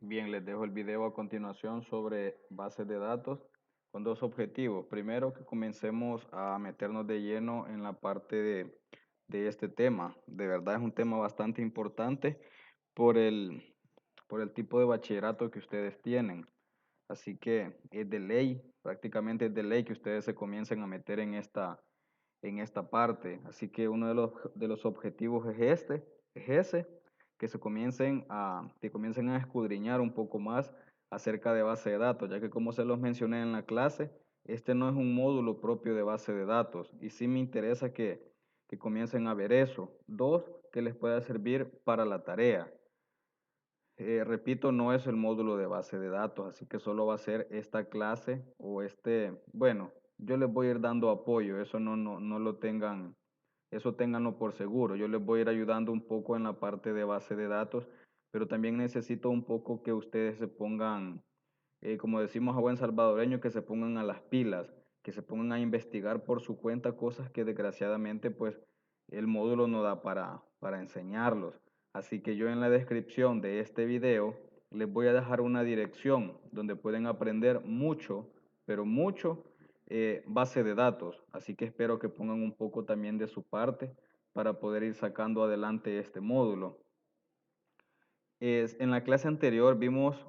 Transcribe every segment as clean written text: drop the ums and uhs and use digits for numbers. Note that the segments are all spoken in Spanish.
Bien, les dejo el video a continuación sobre bases de datos con dos objetivos. Primero, que comencemos a meternos de lleno en la parte de este tema. De verdad es un tema bastante importante por por el tipo de bachillerato que ustedes tienen. Así que es de ley, prácticamente es de ley que ustedes se comiencen a meter en esta parte. Así que uno de los objetivos es ese, que comiencen a escudriñar un poco más acerca de base de datos, ya que como se los mencioné en la clase, este no es un módulo propio de base de datos y sí me interesa que comiencen a ver eso. Dos, que les pueda servir para la tarea. Repito, no es el módulo de base de datos, así que solo va a ser esta clase o bueno, yo les voy a ir dando apoyo, eso no lo tengan, eso ténganlo por seguro. Yo les voy a ir ayudando un poco en la parte de base de datos, pero también necesito un poco que ustedes se pongan, como decimos a buen salvadoreño, que se pongan a las pilas, que se pongan a investigar por su cuenta cosas que desgraciadamente pues el módulo no da para enseñarlos. Así que yo en la descripción de este video les voy a dejar una dirección donde pueden aprender mucho, pero mucho base de datos. Así que espero que pongan un poco también de su parte para poder ir sacando adelante este módulo. En la clase anterior vimos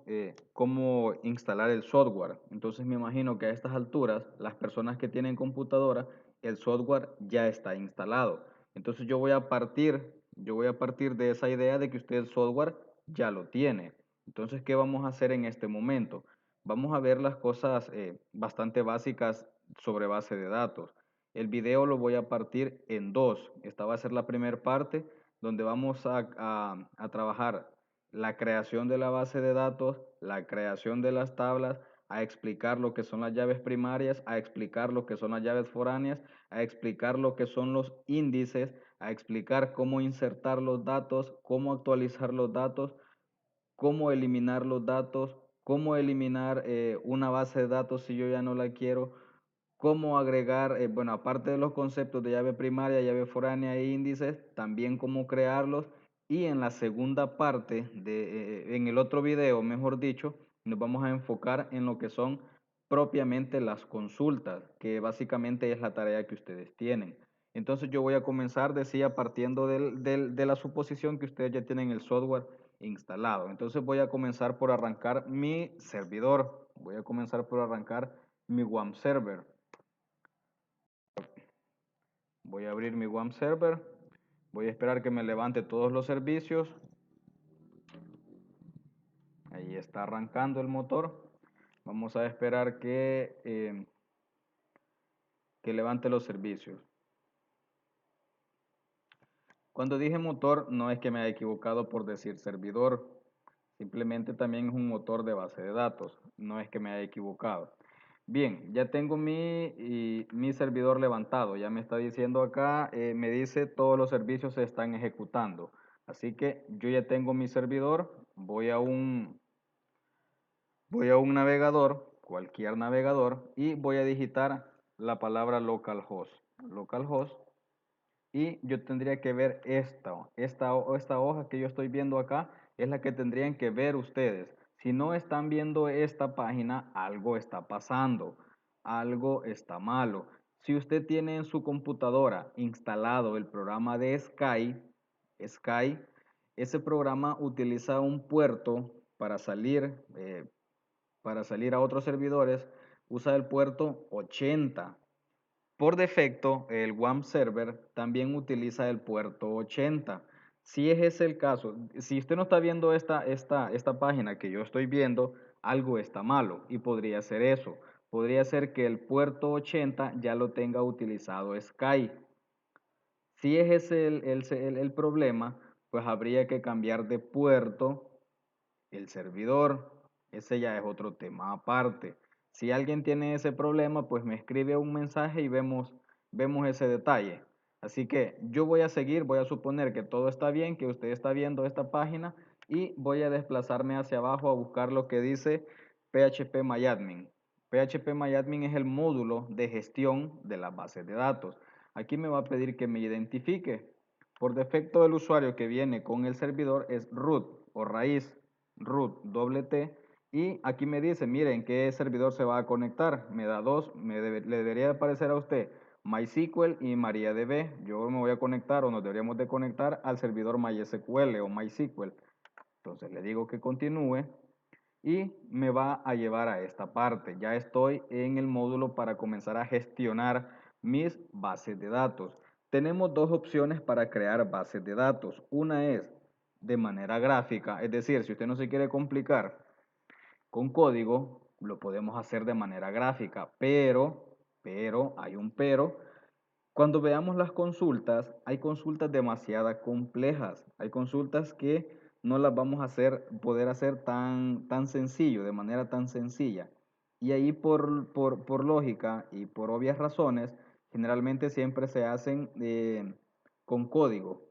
cómo instalar el software. Entonces me imagino que a estas alturas, las personas que tienen computadora, el software ya está instalado. Entonces yo voy a partir de esa idea de que usted el software ya lo tiene. Entonces, ¿qué vamos a hacer en este momento? Vamos a ver las cosas bastante básicas sobre base de datos. El video lo voy a partir en dos. Esta va a ser la primera parte donde vamos a trabajar la creación de la base de datos, la creación de las tablas, a explicar lo que son las llaves primarias, a explicar lo que son las llaves foráneas, a explicar lo que son los índices, a explicar cómo insertar los datos, cómo actualizar los datos, cómo eliminar los datos, cómo eliminar una base de datos si yo ya no la quiero, cómo agregar, bueno, aparte de los conceptos de llave primaria, llave foránea e índices, también cómo crearlos. Y en la segunda parte, en el otro video, mejor dicho, nos vamos a enfocar en lo que son propiamente las consultas, que básicamente es la tarea que ustedes tienen. Entonces yo voy a comenzar, decía, partiendo de la suposición que ustedes ya tienen el software instalado. Entonces voy a comenzar por arrancar mi servidor. Voy a comenzar por arrancar mi WAM server. Voy a abrir mi WAM server. Voy a esperar que me levante todos los servicios. Ahí está arrancando el motor. Vamos a esperar que levante los servicios. Cuando dije motor, no es que me haya equivocado por decir servidor. Simplemente también es un motor de base de datos. No es que me haya equivocado. Bien, ya tengo mi servidor levantado. Ya me está diciendo acá, me dice todos los servicios se están ejecutando. Así que yo ya tengo mi servidor. Voy a un navegador, cualquier navegador, y voy a digitar la palabra localhost. Localhost. Y yo tendría que ver esta hoja que yo estoy viendo acá, es la que tendrían que ver ustedes. Si no están viendo esta página, algo está pasando, algo está malo. Si usted tiene en su computadora instalado el programa de Sky, ese programa utiliza un puerto para salir a otros servidores, usa el puerto 80. Por defecto, el WAM Server también utiliza el puerto 80. Si ese es el caso, si usted no está viendo esta página que yo estoy viendo, algo está malo y podría ser eso. Podría ser que el puerto 80 ya lo tenga utilizado Sky. Si ese es el problema, pues habría que cambiar de puerto el servidor. Ese ya es otro tema aparte. Si alguien tiene ese problema, pues me escribe un mensaje y vemos ese detalle. Así que yo voy a seguir, voy a suponer que todo está bien, que usted está viendo esta página y voy a desplazarme hacia abajo a buscar lo que dice PHP PHP es el módulo de gestión de las bases de datos. Aquí me va a pedir que me identifique. Por defecto el usuario que viene con el servidor es root o raíz. root doble T, y aquí me dice, miren, ¿qué servidor se va a conectar? Me da dos, le debería aparecer a usted MySQL y MariaDB. Yo me voy a conectar o nos deberíamos de conectar al servidor MySQL o MySQL. Entonces le digo que continúe y me va a llevar a esta parte. Ya estoy en el módulo para comenzar a gestionar mis bases de datos. Tenemos dos opciones para crear bases de datos. Una es de manera gráfica, es decir, si usted no se quiere complicar con código, lo podemos hacer de manera gráfica, pero, hay un pero. Cuando veamos las consultas, hay consultas demasiado complejas, hay consultas que no las vamos a poder hacer tan sencillo, de manera tan sencilla. Y ahí por lógica y por obvias razones, generalmente siempre se hacen con código.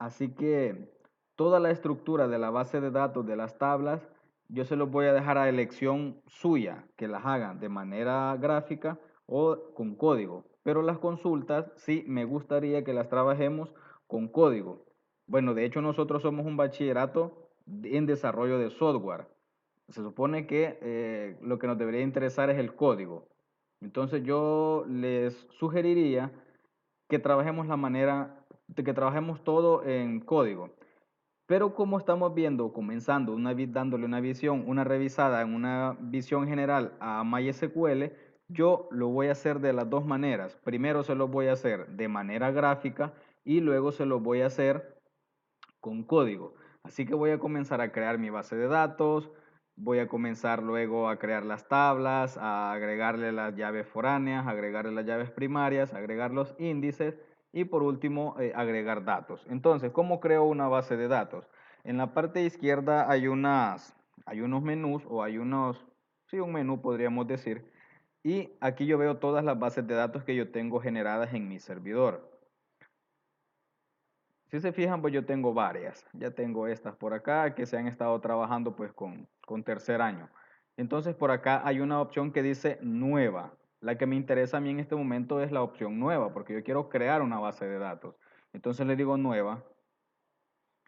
Así que toda la estructura de la base de datos de las tablas, yo se los voy a dejar a elección suya, que las hagan de manera gráfica o con código. Pero las consultas sí me gustaría que las trabajemos con código. Bueno, de hecho nosotros somos un bachillerato en desarrollo de software. Se supone que lo que nos debería interesar es el código. Entonces yo les sugeriría que trabajemos la manera, de que trabajemos todo en código. Pero como estamos viendo, comenzando, dándole una visión, una revisada en una visión general a MySQL, yo lo voy a hacer de las dos maneras. Primero se lo voy a hacer de manera gráfica y luego se lo voy a hacer con código. Así que voy a comenzar a crear mi base de datos, voy a comenzar luego a crear las tablas, a agregarle las llaves foráneas, agregarle las llaves primarias, agregar los índices y por último agregar datos. Entonces, ¿cómo creo una base de datos? En la parte izquierda hay unos menús o sí, un menú podríamos decir. Y aquí yo veo todas las bases de datos que yo tengo generadas en mi servidor. Si se fijan, pues yo tengo varias. Ya tengo estas por acá que se han estado trabajando pues con tercer año. Entonces por acá hay una opción que dice nueva. La que me interesa a mí en este momento es la opción nueva porque yo quiero crear una base de datos. Entonces le digo nueva.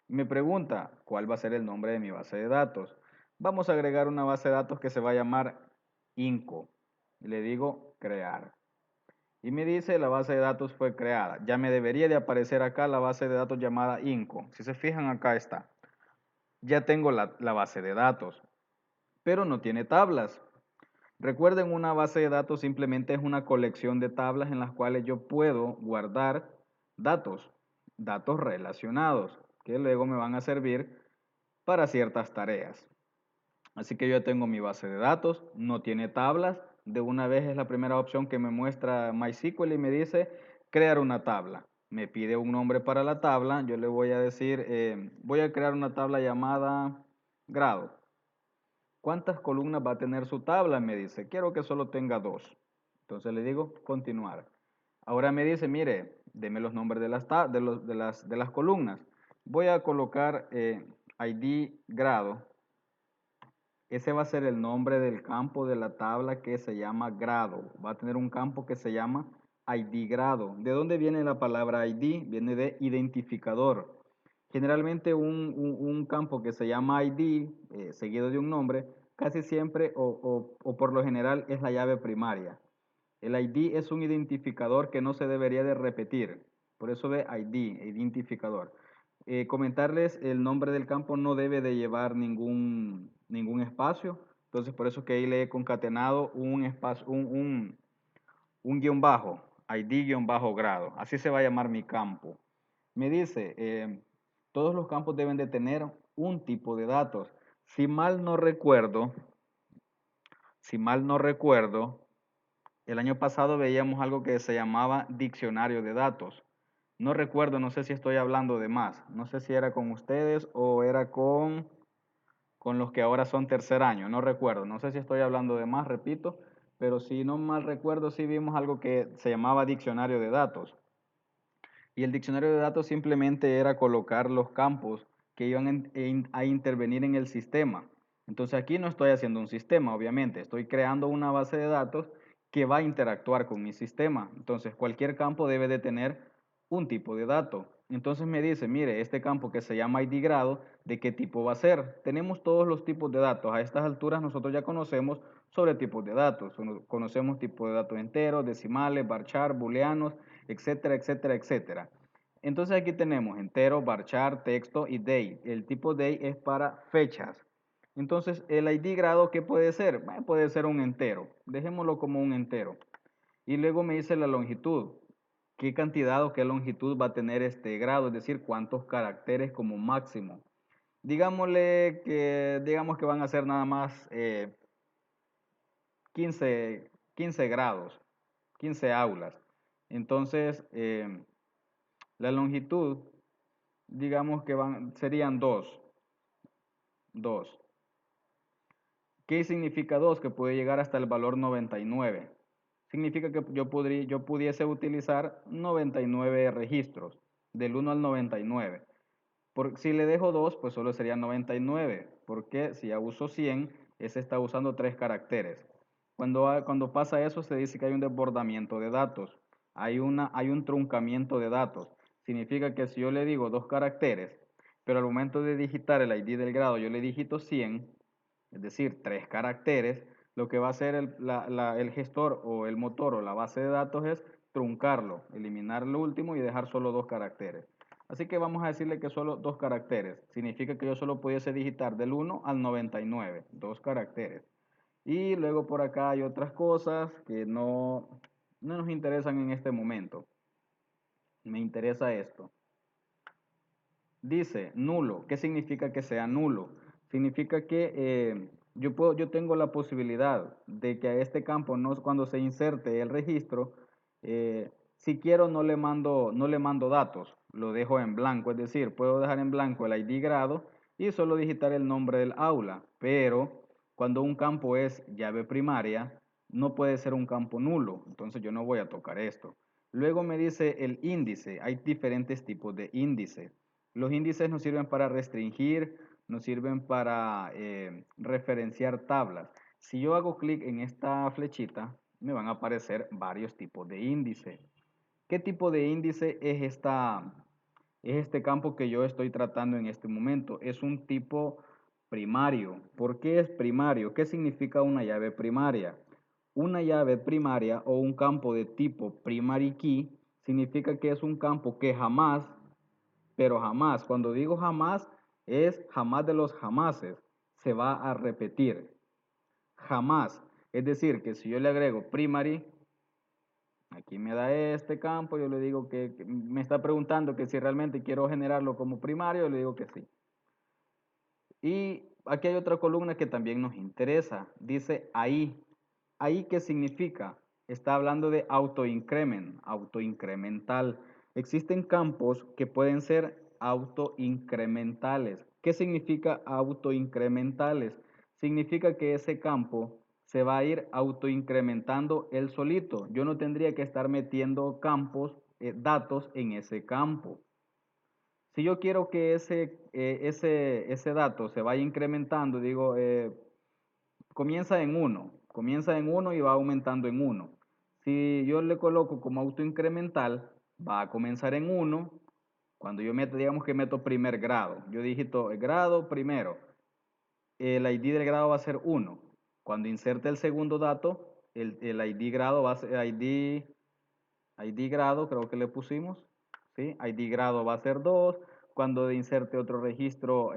Me pregunta cuál va a ser el nombre de mi base de datos. Vamos a agregar una base de datos que se va a llamar INCO. Le digo crear. Y me dice la base de datos fue creada. Ya me debería de aparecer acá la base de datos llamada INCO. Si se fijan acá está. Ya tengo la base de datos, pero no tiene tablas. Recuerden, una base de datos simplemente es una colección de tablas en las cuales yo puedo guardar datos, datos relacionados, que luego me van a servir para ciertas tareas. Así que yo ya tengo mi base de datos, no tiene tablas. De una vez es la primera opción que me muestra MySQL y me dice crear una tabla. Me pide un nombre para la tabla. Yo le voy a decir, voy a crear una tabla llamada grado. ¿Cuántas columnas va a tener su tabla? Me dice, quiero que solo tenga dos. Entonces le digo continuar. Ahora me dice, mire, deme los nombres de las columnas. Voy a colocar ID grado. Ese va a ser el nombre del campo de la tabla que se llama grado. Va a tener un campo que se llama ID grado. ¿De dónde viene la palabra ID? Viene de identificador. Generalmente un campo que se llama ID, seguido de un nombre, casi siempre o por lo general es la llave primaria. El ID es un identificador que no se debería de repetir. Por eso de ID, identificador. Comentarles el nombre del campo no debe de llevar ningún espacio. Entonces por eso que ahí le he concatenado un espacio, un guión bajo, ID guión bajo grado. Así se va a llamar mi campo. Me dice, todos los campos deben de tener un tipo de datos. Si mal no recuerdo, si mal no recuerdo, el año pasado veíamos algo que se llamaba diccionario de datos. No recuerdo, no sé si estoy hablando de más. No sé si era con ustedes o era con los que ahora son tercer año. No recuerdo. No sé si estoy hablando de más, repito. Pero si no mal recuerdo, sí vimos algo que se llamaba diccionario de datos. Y el diccionario de datos simplemente era colocar los campos que iban a intervenir en el sistema. Entonces aquí no estoy haciendo un sistema, obviamente, estoy creando una base de datos que va a interactuar con mi sistema. Entonces cualquier campo debe de tener un tipo de dato. Entonces me dice, mire, este campo que se llama ID grado, ¿de qué tipo va a ser? Tenemos todos los tipos de datos. A estas alturas nosotros ya conocemos sobre tipos de datos. Conocemos tipos de datos enteros, decimales, varchar, booleanos, etcétera, etcétera, etcétera. Entonces aquí tenemos entero, varchar, texto y day. El tipo day es para fechas. Entonces el ID grado, ¿qué puede ser? Puede ser un entero. Dejémoslo como un entero. Y luego me dice la longitud. ¿Qué cantidad o qué longitud va a tener este grado? Es decir, cuántos caracteres como máximo. Digamos que van a ser nada más 15 grados, 15 aulas. Entonces, la longitud, digamos que serían 2. ¿Qué significa 2? Que puede llegar hasta el valor 99. Significa que yo pudiese utilizar 99 registros, del 1 al 99. Si le dejo 2, pues solo sería 99, porque si ya uso 100, ese está usando 3 caracteres. Cuando pasa eso, se dice que hay un desbordamiento de datos, hay un truncamiento de datos. Significa que si yo le digo 2 caracteres, pero al momento de digitar el ID del grado yo le digito 100, es decir, 3 caracteres, lo que va a hacer el gestor o el motor o la base de datos es truncarlo, eliminar el último y dejar solo 2 caracteres. Así que vamos a decirle que solo 2 caracteres. Significa que yo solo pudiese digitar del 1 al 99, 2 caracteres. Y luego por acá hay otras cosas que no nos interesan en este momento. Me interesa esto. Dice nulo. ¿Qué significa que sea nulo? Significa que yo tengo la posibilidad de que a este campo, cuando se inserte el registro, si quiero no le mando datos, lo dejo en blanco, es decir, puedo dejar en blanco el ID grado y solo digitar el nombre del aula, pero cuando un campo es llave primaria, no puede ser un campo nulo, entonces yo no voy a tocar esto. Luego me dice el índice, hay diferentes tipos de índices. Los índices nos sirven para restringir, nos sirven para referenciar tablas. Si yo hago clic en esta flechita, me van a aparecer varios tipos de índice. ¿Qué tipo de índice es este campo que yo estoy tratando en este momento? Es un tipo primario. ¿Por qué es primario? ¿Qué significa una llave primaria? Una llave primaria o un campo de tipo primary key significa que es un campo que jamás, pero jamás, cuando digo jamás, es jamás de los jamases, se va a repetir. Jamás. Es decir, que si yo le agrego primary, aquí me da este campo, yo le digo que me está preguntando que si realmente quiero generarlo como primario, yo le digo que sí. Y aquí hay otra columna que también nos interesa. Dice ahí. ¿Ahí qué significa? Está hablando de autoincremental. Existen campos que pueden ser autoincrementales. ¿Qué significa autoincrementales? Significa que ese campo se va a ir autoincrementando él solito. Yo no tendría que estar metiendo datos en ese campo. Si yo quiero que ese dato se vaya incrementando, digo, comienza en uno y va aumentando en uno. Si yo le coloco como autoincremental, va a comenzar en uno. Cuando yo meto, digamos que meto primer grado, yo digito el grado primero, el ID del grado va a ser 1. Cuando inserte el segundo dato, el ID grado va a ser ID grado, creo que le pusimos, ¿sí? ID grado va a ser 2. Cuando inserte otro registro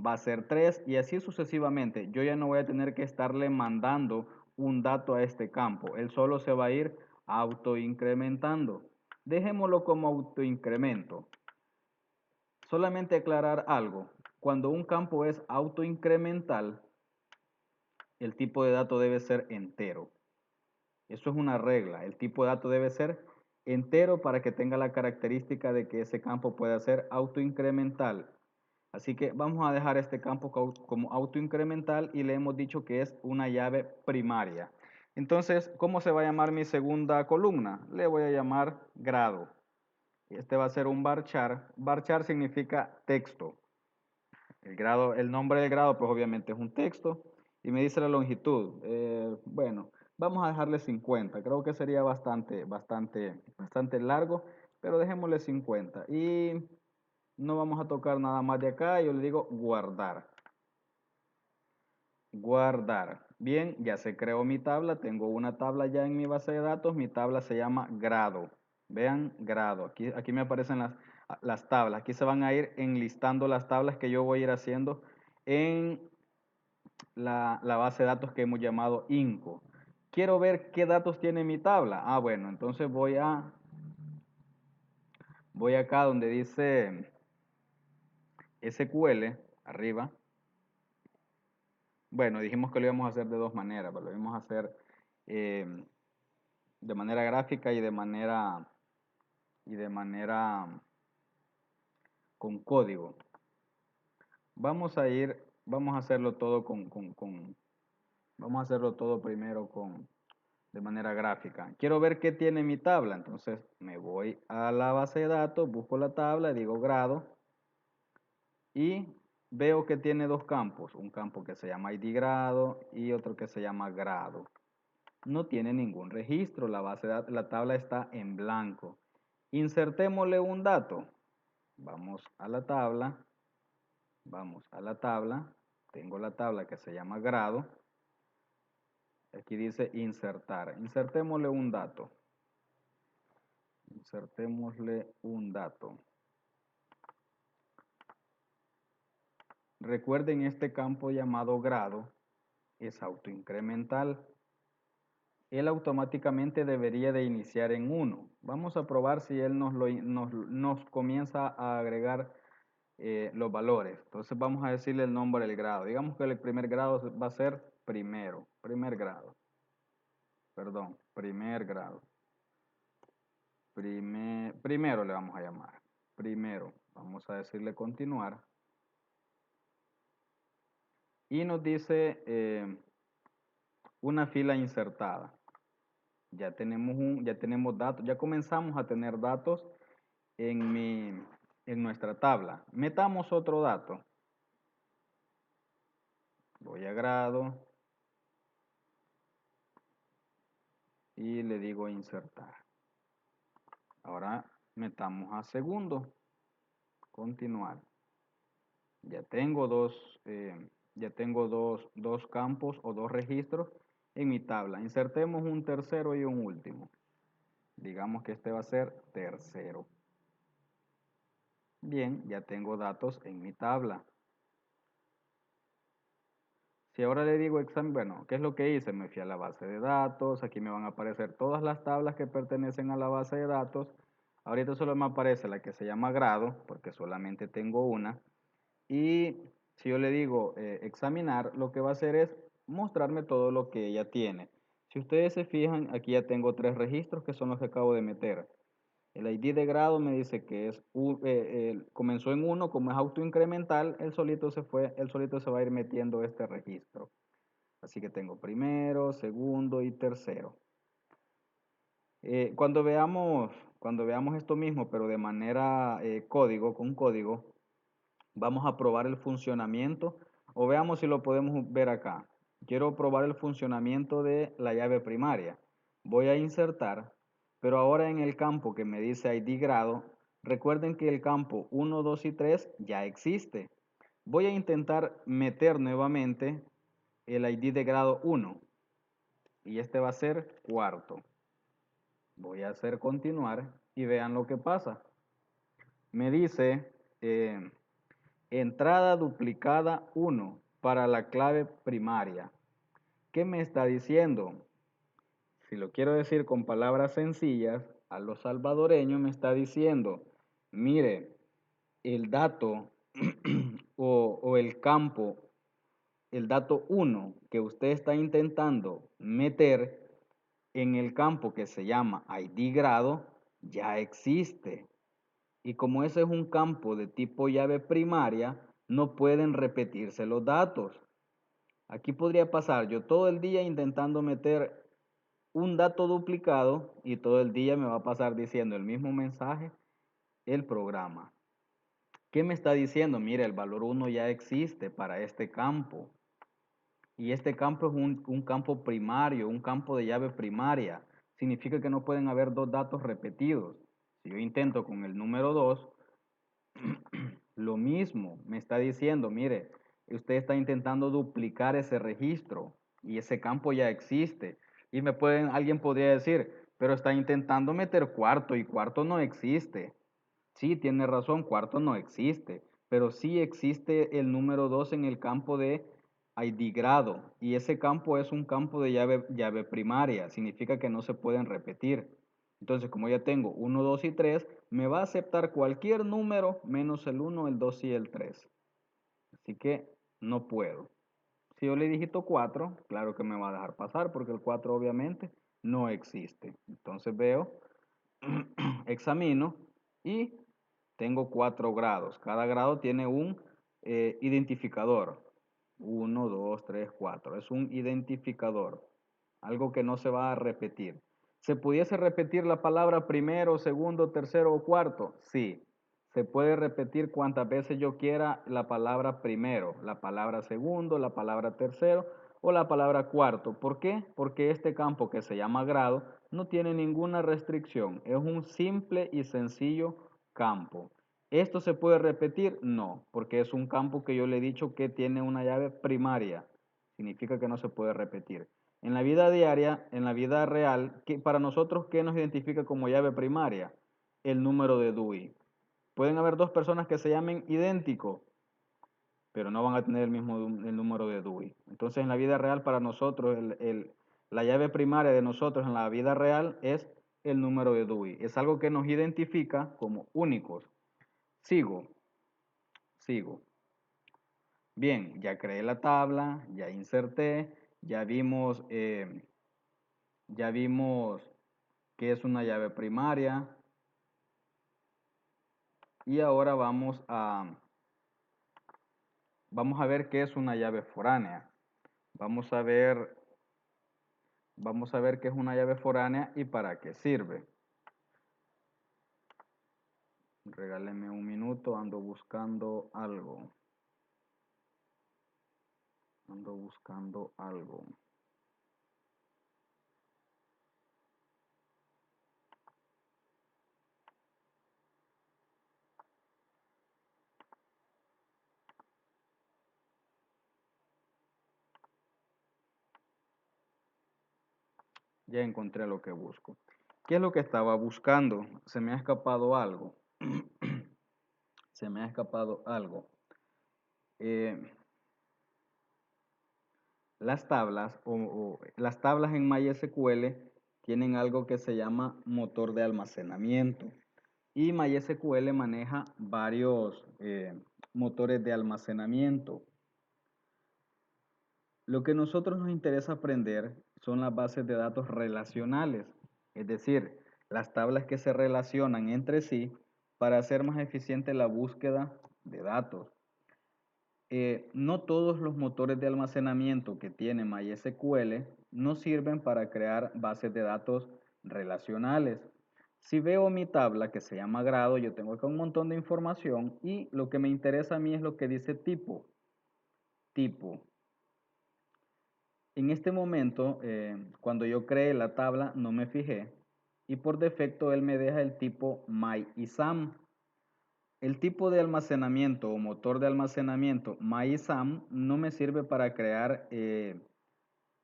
va a ser 3 y así sucesivamente. Yo ya no voy a tener que estarle mandando un dato a este campo. Él solo se va a ir autoincrementando. Dejémoslo como autoincremento. Solamente aclarar algo. Cuando un campo es autoincremental, el tipo de dato debe ser entero. Eso es una regla. El tipo de dato debe ser entero para que tenga la característica de que ese campo pueda ser autoincremental. Así que vamos a dejar este campo como autoincremental y le hemos dicho que es una llave primaria. Entonces, ¿cómo se va a llamar mi segunda columna? Le voy a llamar grado. Este va a ser un varchar. Varchar significa texto. El nombre del grado, pues obviamente es un texto. Y me dice la longitud. Bueno, vamos a dejarle 50. Creo que sería bastante largo. pero dejémosle 50. Y no vamos a tocar nada más de acá. Yo le digo guardar. Guardar. Bien, ya se creó mi tabla. Tengo una tabla ya en mi base de datos. Mi tabla se llama grado. Vean, grado. Aquí me aparecen las tablas. Aquí se van a ir enlistando las tablas que yo voy a ir haciendo en la base de datos que hemos llamado INCO. Quiero ver qué datos tiene mi tabla. Ah, bueno, entonces voy acá donde dice SQL, arriba. Bueno, dijimos que lo íbamos a hacer de dos maneras, pero lo íbamos a hacer eh, de manera gráfica y de manera con código. Vamos a hacerlo todo vamos a hacerlo todo primero de manera gráfica. Quiero ver qué tiene mi tabla, entonces me voy a la base de datos, busco la tabla, digo grado y veo que tiene dos campos, un campo que se llama ID grado y otro que se llama grado. No tiene ningún registro, la base de datos, la tabla está en blanco. Insertémosle un dato. Vamos a la tabla, tengo la tabla que se llama grado. Aquí dice insertar. Insertémosle un dato. Insertémosle un dato. Recuerden, este campo llamado grado es autoincremental. Él automáticamente debería de iniciar en 1. Vamos a probar si él nos comienza a agregar los valores. Entonces vamos a decirle el nombre del grado. Digamos que el primer grado va a ser primer grado. Perdón, primer grado. Primero le vamos a llamar. Primero, vamos a decirle continuar. Y nos dice una fila insertada. Ya tenemos datos, ya comenzamos a tener datos en nuestra tabla. Metamos otro dato. Voy a grado y le digo insertar. Ahora metamos a segundo. Continuar. Ya tengo dos campos o dos registros en mi tabla. Insertemos un tercero y un último. Digamos que este va a ser tercero. Bien, ya tengo datos en mi tabla. Si ahora le digo examen, bueno, ¿qué es lo que hice? Me fui a la base de datos, aquí me van a aparecer todas las tablas que pertenecen a la base de datos. Ahorita solo me aparece la que se llama grado, porque solamente tengo una. Y si yo le digo examinar, lo que va a hacer es mostrarme todo lo que ella tiene. Si ustedes se fijan, aquí ya tengo tres registros que son los que acabo de meter. El ID de grado me dice que comenzó en 1, como es autoincremental, él solito se va a ir metiendo este registro. Así que tengo primero, segundo y tercero. Cuando veamos esto mismo, pero de manera con código, vamos a probar el funcionamiento o veamos si lo podemos ver acá. Quiero probar el funcionamiento de la llave primaria. Voy a insertar, pero ahora en el campo que me dice ID grado, recuerden que el campo 1, 2 y 3 ya existe. Voy a intentar meter nuevamente el ID de grado 1 y este va a ser cuarto. Voy a hacer continuar y vean lo que pasa. Me dice entrada duplicada 1 para la clave primaria. ¿Qué me está diciendo? Si lo quiero decir con palabras sencillas, a los salvadoreños me está diciendo, mire, el dato o el campo, el dato 1 que usted está intentando meter en el campo que se llama ID grado, ya existe. Y como ese es un campo de tipo llave primaria, no pueden repetirse los datos. Aquí podría pasar yo todo el día intentando meter un dato duplicado y todo el día me va a pasar diciendo el mismo mensaje el programa. ¿Qué me está diciendo? Mire, el valor 1 ya existe para este campo. Y este campo es un campo primario, un campo de llave primaria. Significa que no pueden haber dos datos repetidos. Si yo intento con el número 2, lo mismo, me está diciendo, mire, usted está intentando duplicar ese registro y ese campo ya existe. Y alguien podría decir, pero está intentando meter cuarto y cuarto no existe. Sí, tiene razón, cuarto no existe, pero sí existe el número 2 en el campo de ID grado y ese campo es un campo de llave primaria, significa que no se pueden repetir. Entonces, como ya tengo 1, 2 y 3, me va a aceptar cualquier número menos el 1, el 2 y el 3. Así que no puedo. Si yo le digito 4, claro que me va a dejar pasar porque el 4 obviamente no existe. Entonces veo, examino y tengo 4 grados. Cada grado tiene un identificador. 1, 2, 3, 4. Es un identificador. Algo que no se va a repetir. ¿Se pudiese repetir la palabra primero, segundo, tercero o cuarto? Sí. Se puede repetir cuantas veces yo quiera la palabra primero, la palabra segundo, la palabra tercero o la palabra cuarto. ¿Por qué? Porque este campo que se llama grado no tiene ninguna restricción. Es un simple y sencillo campo. ¿Esto se puede repetir? No, porque es un campo que yo le he dicho que tiene una llave primaria. Significa que no se puede repetir. En la vida diaria, en la vida real, para nosotros, ¿qué nos identifica como llave primaria? El número de Dewey. Pueden haber dos personas que se llamen idénticos, pero no van a tener el número de Dewey. Entonces, en la vida real, para nosotros, la llave primaria de nosotros en la vida real es el número de Dewey. Es algo que nos identifica como únicos. Sigo, sigo. Bien, ya creé la tabla, ya inserté, ya vimos qué es una llave primaria y ahora vamos a ver qué es una llave foránea. Vamos a ver, vamos a ver qué es una llave foránea y para qué sirve. Regáleme un minuto, ando buscando algo. Ando buscando algo. Ya encontré lo que busco. ¿Qué es lo que estaba buscando? Se me ha escapado algo. Se me ha escapado algo. Eh, las tablas en MySQL tienen algo que se llama motor de almacenamiento. Y MySQL maneja varios motores de almacenamiento. Lo que a nosotros nos interesa aprender son las bases de datos relacionales, es decir, las tablas que se relacionan entre sí para hacer más eficiente la búsqueda de datos. No todos los motores de almacenamiento que tiene MySQL no sirven para crear bases de datos relacionales. Si veo mi tabla que se llama grado, yo tengo acá un montón de información y lo que me interesa a mí es lo que dice tipo. Tipo. En este momento, cuando yo creé la tabla, no me fijé y por defecto él me deja el tipo myISAM. El tipo de almacenamiento o motor de almacenamiento MyISAM no me sirve para crear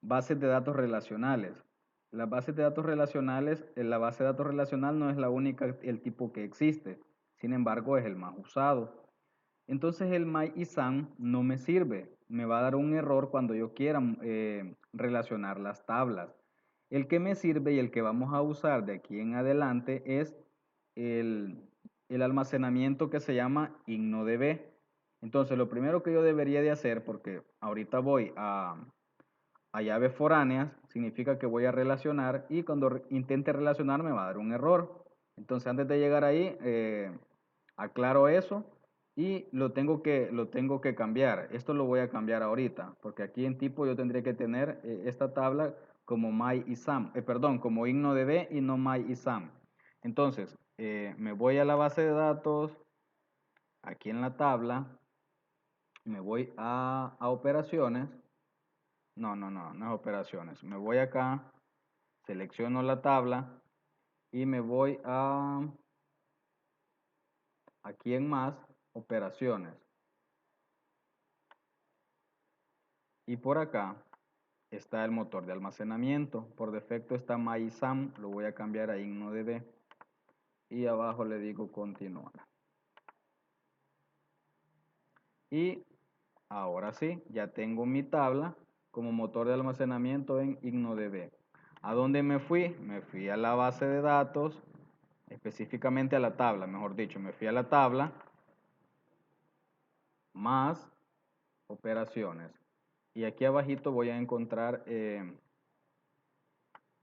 bases de datos relacionales. Las bases de datos relacionales, la base de datos relacional no es la única, el tipo que existe. Sin embargo, es el más usado. Entonces el MyISAM no me sirve. Me va a dar un error cuando yo quiera relacionar las tablas. El que me sirve y el que vamos a usar de aquí en adelante es el, el almacenamiento que se llama InnoDB. Entonces lo primero que yo debería de hacer, porque ahorita voy a llaves foráneas, significa que voy a relacionar y cuando intente relacionar me va a dar un error. Entonces antes de llegar ahí, aclaro eso y lo tengo que cambiar. Esto lo voy a cambiar ahorita, porque aquí en tipo yo tendría que tener esta tabla como MyISAM, perdón, como InnoDB y no MyISAM. Entonces, me voy a la base de datos, aquí en la tabla, me voy a operaciones. No es operaciones. Me voy acá, selecciono la tabla y me voy a Aquí en más, operaciones. Y por acá está el motor de almacenamiento. Por defecto está MySAM, lo voy a cambiar a InnoDB. Y abajo le digo continuar. Y ahora sí, ya tengo mi tabla como motor de almacenamiento en InnoDB. ¿A dónde me fui? Me fui a la base de datos, específicamente a la tabla, mejor dicho, me fui a la tabla más operaciones. Y aquí abajito voy a encontrar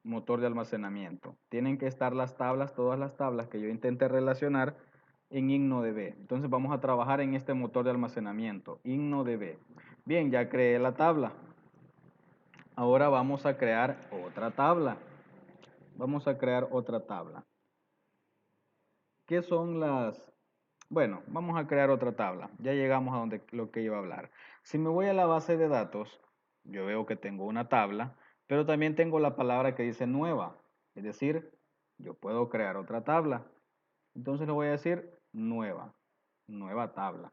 motor de almacenamiento. Tienen que estar las tablas, todas las tablas que yo intente relacionar en InnoDB. Entonces vamos a trabajar en este motor de almacenamiento, InnoDB. Bien, ya creé la tabla. Ahora vamos a crear otra tabla. Vamos a crear otra tabla. ¿Qué son las? Bueno, vamos a crear otra tabla. Ya llegamos a donde lo que iba a hablar. Si me voy a la base de datos, yo veo que tengo una tabla, pero también tengo la palabra que dice nueva. Es decir, yo puedo crear otra tabla. Entonces le voy a decir nueva, nueva tabla.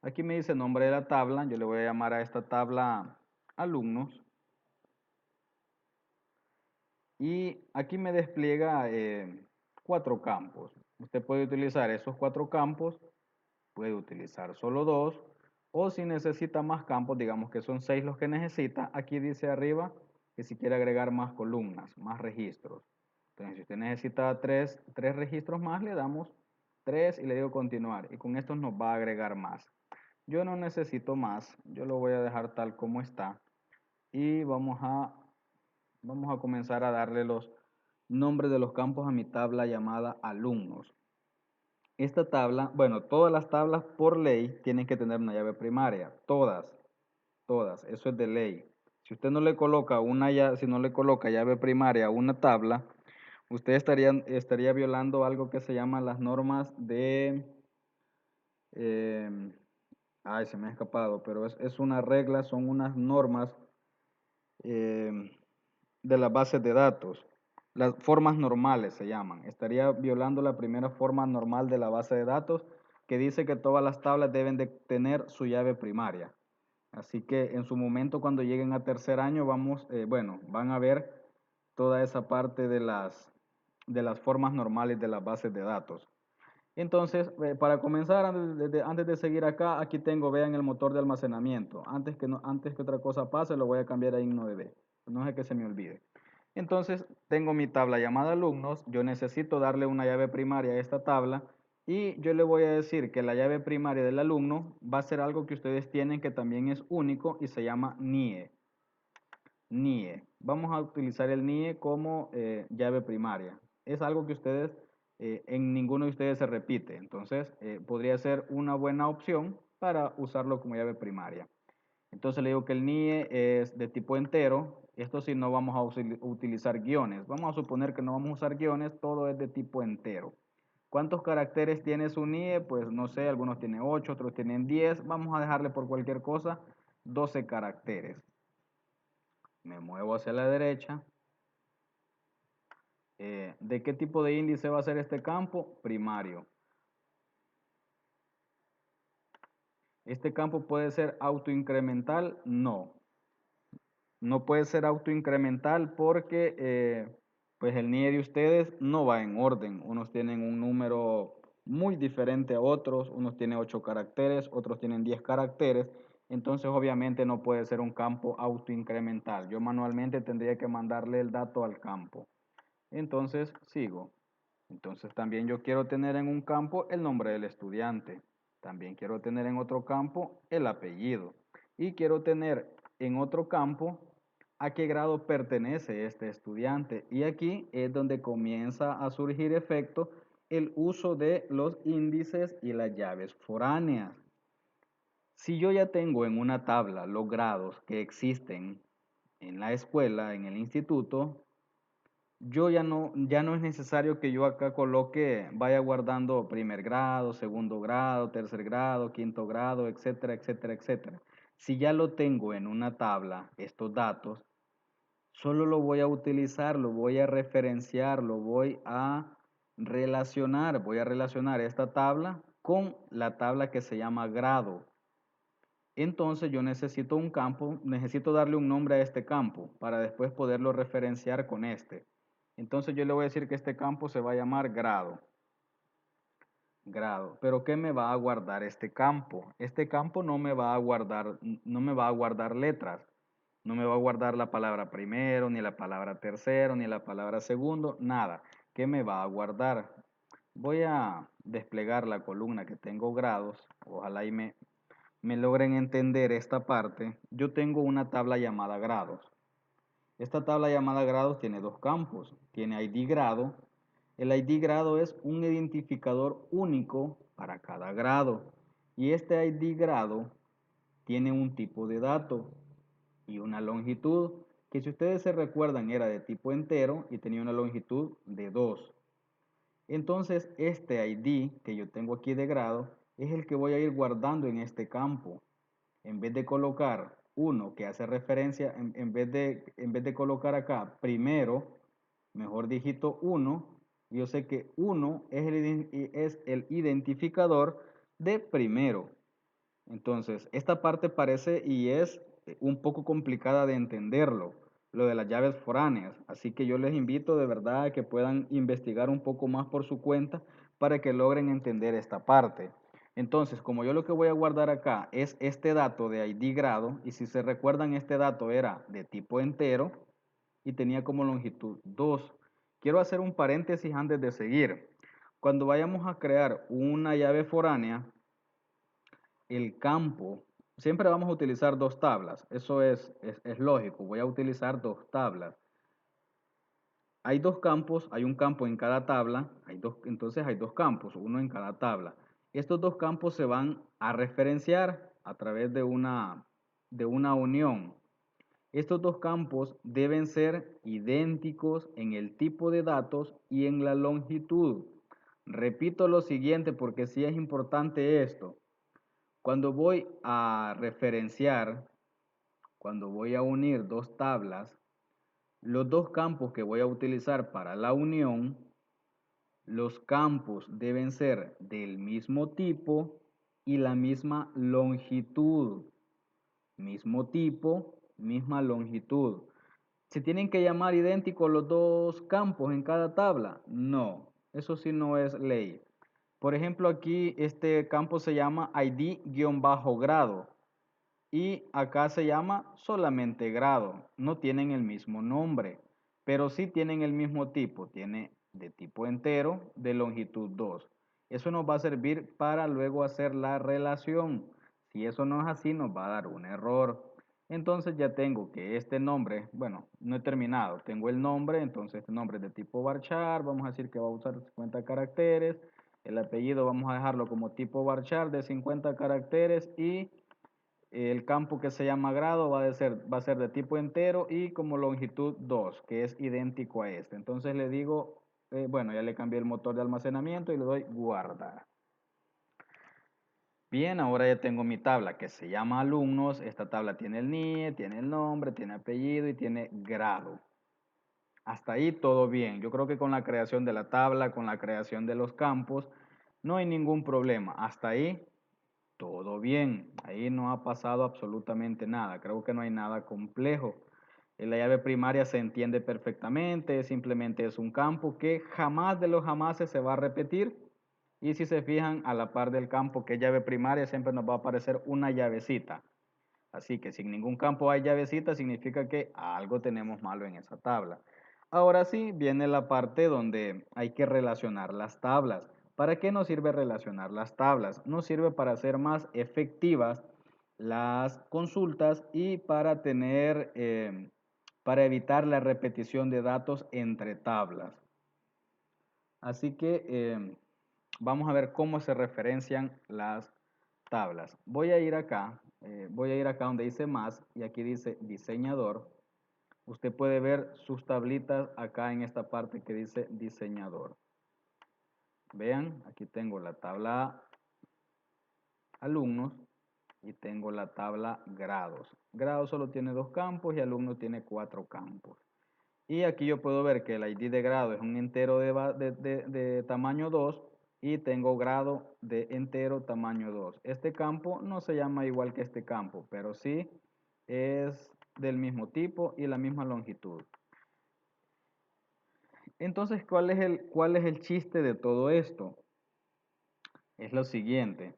Aquí me dice nombre de la tabla. Yo le voy a llamar a esta tabla alumnos. Y aquí me despliega 4 campos. Usted puede utilizar esos 4 campos, puede utilizar solo 2, o si necesita más campos, digamos que son 6 los que necesita, aquí dice arriba que si quiere agregar más columnas, más registros. Entonces, si usted necesita 3 registros más, le damos 3 y le digo continuar. Y con estos nos va a agregar más. Yo no necesito más, yo lo voy a dejar tal como está. Y vamos a comenzar a darle los nombres de los campos a mi tabla llamada alumnos. Esta tabla, bueno, todas las tablas por ley tienen que tener una llave primaria, todas, eso es de ley. Si usted no le coloca si no le coloca llave primaria a una tabla, usted estaría violando algo que se llama las normas de, ay, se me ha escapado, pero es una regla, son unas normas eh, de las bases de datos. Las formas normales se llaman. Estaría violando la primera forma normal de la base de datos que dice que todas las tablas deben de tener su llave primaria. Así que en su momento cuando lleguen a tercer año van a ver toda esa parte de las formas normales de las bases de datos. Entonces, para comenzar, antes de seguir acá, aquí tengo, vean el motor de almacenamiento. Antes que otra cosa pase, lo voy a cambiar a InnoDB. No es que se me olvide. Entonces, tengo mi tabla llamada alumnos. Yo necesito darle una llave primaria a esta tabla. Y yo le voy a decir que la llave primaria del alumno va a ser algo que ustedes tienen que también es único y se llama NIE. NIE. Vamos a utilizar el NIE como llave primaria. Es algo que en ninguno de ustedes se repite. Entonces, podría ser una buena opción para usarlo como llave primaria. Entonces le digo que el NIE es de tipo entero. Esto sí no vamos a utilizar guiones. Vamos a suponer que no vamos a usar guiones, todo es de tipo entero. ¿Cuántos caracteres tiene su NIE? Pues no sé, algunos tienen 8, otros tienen 10. Vamos a dejarle por cualquier cosa 12 caracteres. Me muevo hacia la derecha. ¿De qué tipo de índice va a ser este campo? Primario. ¿Este campo puede ser autoincremental? No. No puede ser autoincremental porque pues el NIE de ustedes no va en orden. Unos tienen un número muy diferente a otros, unos tienen 8 caracteres, otros tienen 10 caracteres. Entonces obviamente no puede ser un campo autoincremental. Yo manualmente tendría que mandarle el dato al campo. Entonces sigo. Entonces también yo quiero tener en un campo el nombre del estudiante. También quiero tener en otro campo el apellido. Y quiero tener en otro campo a qué grado pertenece este estudiante. Y aquí es donde comienza a surgir efecto el uso de los índices y las llaves foráneas. Si yo ya tengo en una tabla los grados que existen en la escuela, en el instituto, ya no es necesario que yo acá coloque, vaya guardando primer grado, segundo grado, tercer grado, quinto grado, etcétera, etcétera, etcétera. Si ya lo tengo en una tabla, estos datos, solo lo voy a utilizar, lo voy a referenciar, lo voy a relacionar esta tabla con la tabla que se llama grado. Entonces yo necesito un campo, necesito darle un nombre a este campo para después poderlo referenciar con este. Entonces yo le voy a decir que este campo se va a llamar grado. Grado. Pero ¿qué me va a guardar este campo? Este campo no me va a guardar letras. No me va a guardar la palabra primero, ni la palabra tercero, ni la palabra segundo, nada. ¿Qué me va a guardar? Voy a desplegar la columna que tengo grados. Ojalá y me logren entender esta parte. Yo tengo una tabla llamada grados. Esta tabla llamada grados tiene dos campos. Tiene ID grado. El ID grado es un identificador único para cada grado. Y este ID grado tiene un tipo de dato y una longitud que, si ustedes se recuerdan, era de tipo entero y tenía una longitud de 2. Entonces este ID que yo tengo aquí de grado es el que voy a ir guardando en este campo. En vez de colocar uno que hace referencia, en vez de colocar acá primero, mejor dígito 1, yo sé que 1 es el identificador de primero. Entonces, esta parte parece y es un poco complicada de entenderlo, lo de las llaves foráneas. Así que yo les invito de verdad a que puedan investigar un poco más por su cuenta para que logren entender esta parte. Entonces, como yo lo que voy a guardar acá es este dato de ID grado, y si se recuerdan, este dato era de tipo entero y tenía como longitud 2. Quiero hacer un paréntesis antes de seguir. Cuando vayamos a crear una llave foránea, el campo, siempre vamos a utilizar dos tablas, eso es lógico, voy a utilizar dos tablas. Hay dos campos, hay un campo en cada tabla, entonces hay dos campos, uno en cada tabla. Estos dos campos se van a referenciar a través de una unión. Estos dos campos deben ser idénticos en el tipo de datos y en la longitud. Repito lo siguiente porque sí es importante esto. Cuando voy a referenciar, cuando voy a unir dos tablas, los dos campos que voy a utilizar para la unión, los campos deben ser del mismo tipo y la misma longitud. Mismo tipo, misma longitud. ¿Se tienen que llamar idénticos los dos campos en cada tabla? No, eso sí no es ley. Por ejemplo, aquí este campo se llama ID-grado y acá se llama solamente grado. No tienen el mismo nombre, pero sí tienen el mismo tipo. Tiene de tipo entero, de longitud 2. Eso nos va a servir para luego hacer la relación. Si eso no es así, nos va a dar un error. Entonces ya tengo que este nombre, bueno, no he terminado. Tengo el nombre, entonces este nombre es de tipo varchar. Vamos a decir que va a usar 50 caracteres. El apellido vamos a dejarlo como tipo varchar de 50 caracteres y el campo que se llama grado va a ser de tipo entero y como longitud 2, que es idéntico a este. Entonces le digo, bueno, ya le cambié el motor de almacenamiento y le doy guardar. Bien, ahora ya tengo mi tabla que se llama alumnos. Esta tabla tiene el NIE, tiene el nombre, tiene apellido y tiene grado. Hasta ahí todo bien. Yo creo que con la creación de la tabla, con la creación de los campos, no hay ningún problema. Hasta ahí todo bien, ahí no ha pasado absolutamente nada, creo que no hay nada complejo. En la llave primaria se entiende perfectamente, simplemente es un campo que jamás de los jamases se va a repetir. Y si se fijan, a la par del campo que es llave primaria, siempre nos va a aparecer una llavecita. Así que si en ningún campo hay llavecita, significa que algo tenemos malo en esa tabla. Ahora sí, viene la parte donde hay que relacionar las tablas. ¿Para qué nos sirve relacionar las tablas? Nos sirve para hacer más efectivas las consultas y para evitar la repetición de datos entre tablas. Así que vamos a ver cómo se referencian las tablas. Voy a ir acá donde dice más y aquí dice diseñador. Usted puede ver sus tablitas acá en esta parte que dice diseñador. Vean, aquí tengo la tabla alumnos y tengo la tabla grados. Grados solo tiene dos campos y alumno tiene 4 campos. Y aquí yo puedo ver que el ID de grado es un entero de tamaño 2 y tengo grado de entero tamaño 2. Este campo no se llama igual que este campo, pero sí es del mismo tipo y la misma longitud. Entonces, cuál es el chiste de todo esto? Es lo siguiente.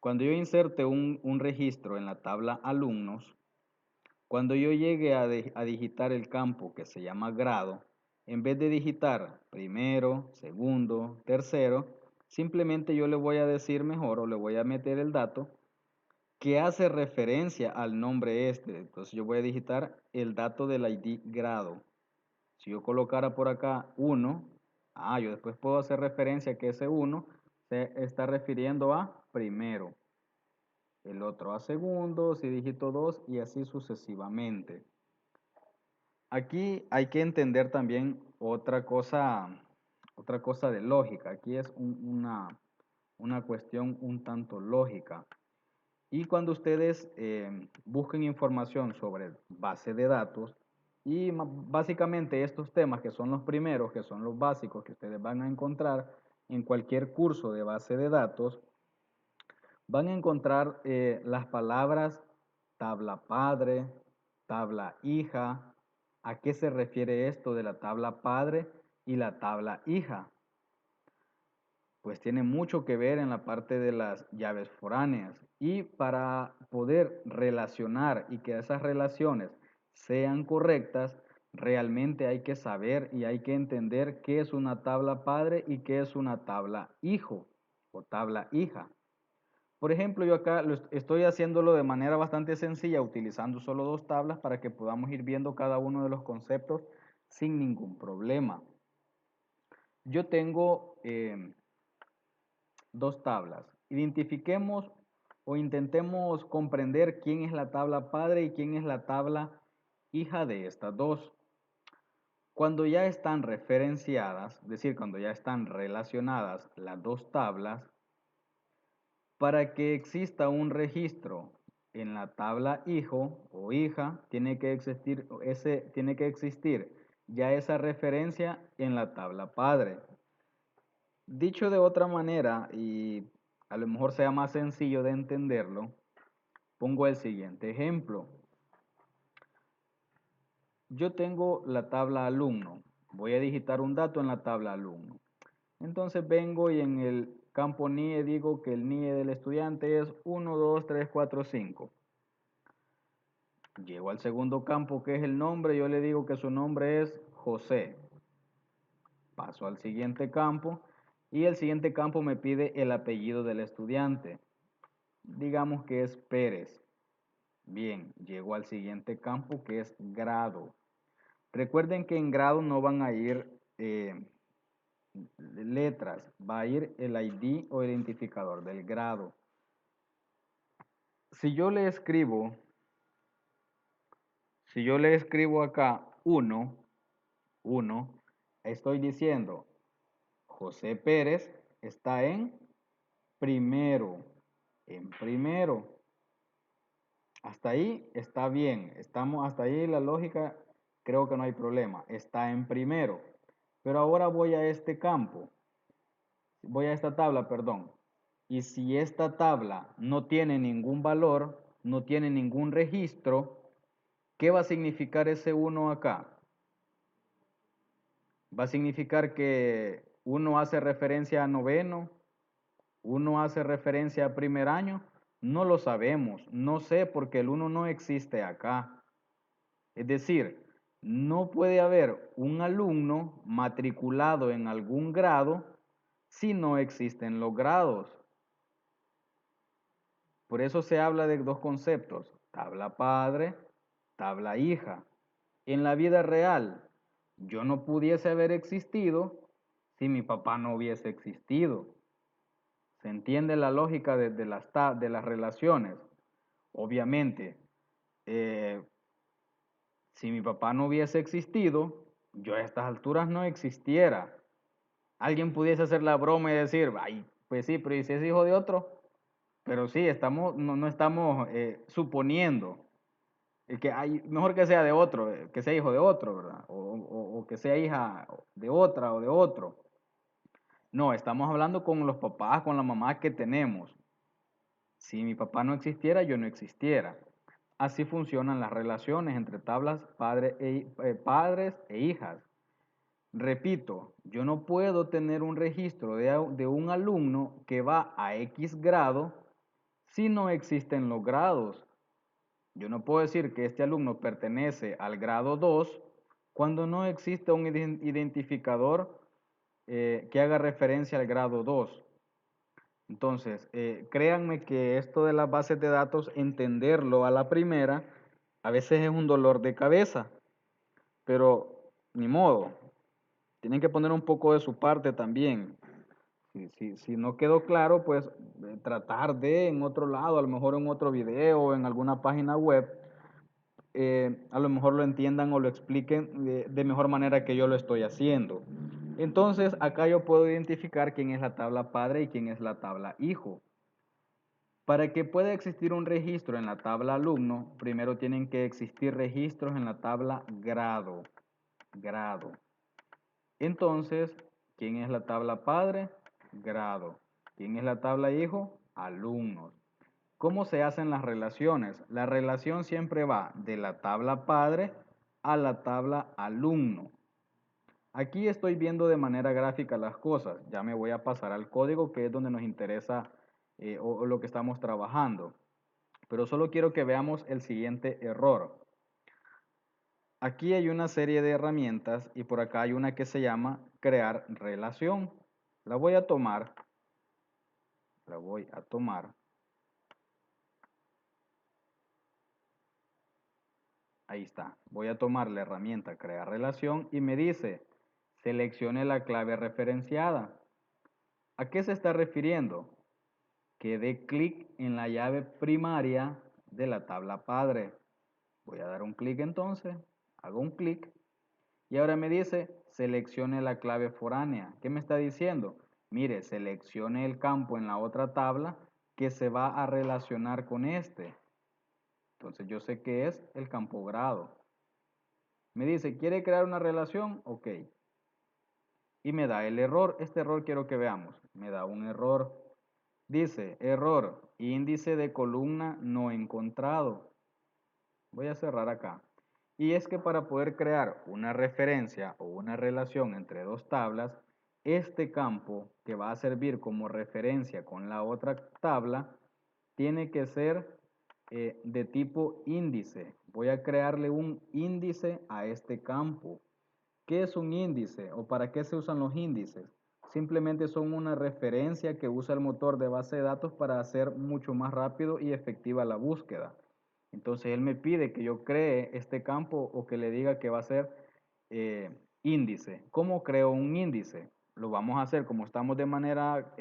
Cuando yo inserte un registro en la tabla alumnos, cuando yo llegue a digitar el campo que se llama grado, en vez de digitar primero, segundo, tercero, simplemente yo le voy a decir mejor o le voy a meter el dato que hace referencia al nombre este. Entonces yo voy a digitar el dato del ID grado. Si yo colocara por acá 1, yo después puedo hacer referencia que ese 1 se está refiriendo a primero, el otro a segundo, si digito 2 y así sucesivamente. Aquí hay que entender también otra cosa de lógica. Aquí es una cuestión un tanto lógica. Y cuando ustedes busquen información sobre base de datos, y básicamente estos temas que son los primeros, que son los básicos que ustedes van a encontrar en cualquier curso de base de datos, van a encontrar las palabras tabla padre, tabla hija. ¿A qué se refiere esto de la tabla padre y la tabla hija? Pues tiene mucho que ver en la parte de las llaves foráneas. Y para poder relacionar y que esas relaciones sean correctas, realmente hay que saber y hay que entender qué es una tabla padre y qué es una tabla hijo o tabla hija. Por ejemplo, yo acá estoy haciéndolo de manera bastante sencilla, utilizando solo dos tablas para que podamos ir viendo cada uno de los conceptos sin ningún problema. Yo tengo dos tablas. Identifiquemos o intentemos comprender quién es la tabla padre y quién es la tabla hija de estas dos. Cuando ya están referenciadas, es decir, cuando ya están relacionadas las dos tablas, para que exista un registro en la tabla hijo o hija, tiene que existir ya esa referencia en la tabla padre. Dicho de otra manera, y a lo mejor sea más sencillo de entenderlo, pongo el siguiente ejemplo. Yo tengo la tabla alumno. Voy a digitar un dato en la tabla alumno. Entonces vengo y en el campo NIE digo que el NIE del estudiante es 1, 2, 3, 4, 5. Llego al segundo campo que es el nombre, yo le digo que su nombre es José. Paso al siguiente campo y el siguiente campo me pide el apellido del estudiante. Digamos que es Pérez. Bien, llego al siguiente campo que es grado. Recuerden que en grado no van a ir letras, va a ir el ID o identificador del grado. Si yo le escribo, acá 1, estoy diciendo José Pérez está en primero, en primero. Hasta ahí está bien, hasta ahí la lógica, creo que no hay problema, está en primero. Pero ahora voy a este campo, voy a esta tabla, perdón. Y si esta tabla no tiene ningún valor, no tiene ningún registro, ¿qué va a significar ese 1 acá? Va a significar que uno hace referencia a noveno, uno hace referencia a primer año. No lo sabemos, no sé porque el 1 no existe acá. Es decir, no puede haber un alumno matriculado en algún grado si no existen los grados. Por eso se habla de dos conceptos, tabla padre, tabla hija. En la vida real, yo no pudiese haber existido si mi papá no hubiese existido. ¿Se entiende la lógica de las relaciones? Obviamente, eh, si mi papá no hubiese existido, yo a estas alturas no existiera. Alguien pudiese hacer la broma y decir, ay, pues sí, pero ¿y si es hijo de otro? Pero sí, no estamos suponiendo que hay, mejor que sea de otro, que sea hijo de otro, ¿verdad? O que sea hija de otra o de otro. No, estamos hablando con los papás, con la mamá que tenemos. Si mi papá no existiera, yo no existiera. Así funcionan las relaciones entre tablas padres e hijas. Repito, yo no puedo tener un registro de un alumno que va a X grado si no existen los grados. Yo no puedo decir que este alumno pertenece al grado 2 cuando no existe un identificador que haga referencia al grado 2. Entonces, créanme que esto de las bases de datos, entenderlo a la primera, a veces es un dolor de cabeza, pero ni modo, tienen que poner un poco de su parte también. Si no quedó claro, pues tratar de en otro lado, a lo mejor en otro video, en alguna página web, a lo mejor lo entiendan o lo expliquen de mejor manera que yo lo estoy haciendo. Entonces, acá yo puedo identificar quién es la tabla padre y quién es la tabla hijo. Para que pueda existir un registro en la tabla alumno, primero tienen que existir registros en la tabla grado. Grado. Entonces, ¿quién es la tabla padre? Grado. ¿Quién es la tabla hijo? Alumnos. ¿Cómo se hacen las relaciones? La relación siempre va de la tabla padre a la tabla alumno. Aquí estoy viendo de manera gráfica las cosas. Ya me voy a pasar al código, que es donde nos interesa o lo que estamos trabajando. Pero solo quiero que veamos el siguiente error. Aquí hay una serie de herramientas y por acá hay una que se llama crear relación. La voy a tomar. La voy a tomar. Ahí está. Voy a tomar la herramienta crear relación y me dice, seleccione la clave referenciada. ¿A qué se está refiriendo? Que dé clic en la llave primaria de la tabla padre. Voy a dar un clic entonces. Hago un clic. Y ahora me dice, seleccione la clave foránea. ¿Qué me está diciendo? Mire, seleccione el campo en la otra tabla que se va a relacionar con este. Entonces yo sé que es el campo grado. Me dice, ¿quiere crear una relación? Ok. Y me da el error. Este error quiero que veamos. Me da un error. Dice, error, índice de columna no encontrado. Voy a cerrar acá. Y es que para poder crear una referencia o una relación entre dos tablas, este campo que va a servir como referencia con la otra tabla, tiene que ser de tipo índice. Voy a crearle un índice a este campo. ¿Qué es un índice o para qué se usan los índices? Simplemente son una referencia que usa el motor de base de datos para hacer mucho más rápido y efectiva la búsqueda. Entonces él me pide que yo cree este campo o que le diga que va a ser índice. ¿Cómo creo un índice? Lo vamos a hacer como estamos de manera